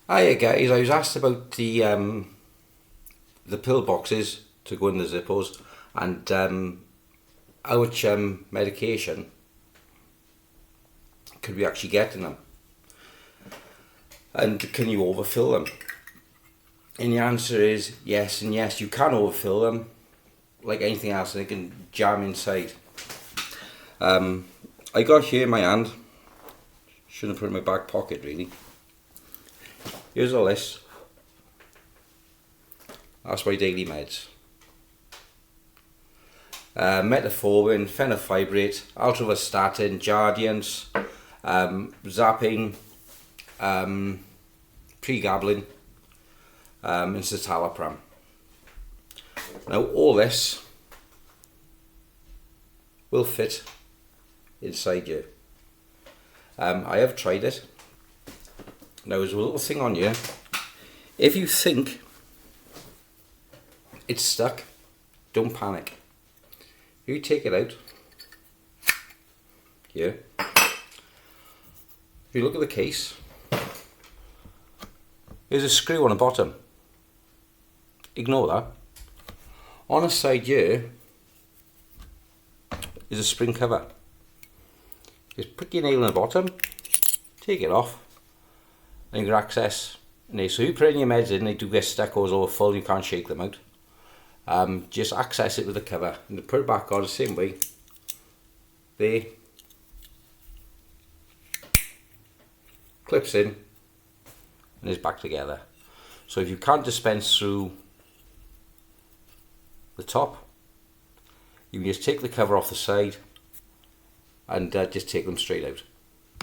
Hiya guys, I was asked about the pill boxes to go in the Zippos and how much medication could we actually get in them, and can you overfill them? And the answer is yes and yes, you can overfill them like anything else, and they can jam inside. I got here in my hand, shouldn't have put it in my back pocket really. Here's all this. That's my daily meds. Metformin, fenofibrate, atorvastatin, Jardiance, zapping, pregabalin, and citalopram. Now all this will fit inside you. I have tried it. Now there's a little thing on here. If you think it's stuck, don't panic. You take it out here. If you look at the case, there's a screw on the bottom. Ignore that. On the side here is a spring cover. Just put your nail in the bottom, take it off, and you can access. So you put in your meds in, they do get stuck or over full, you can't shake them out. Just access it with the cover and put it back on the same way. There. Clips in and is back together. So if you can't dispense through the top, you can just take the cover off the side and just take them straight out.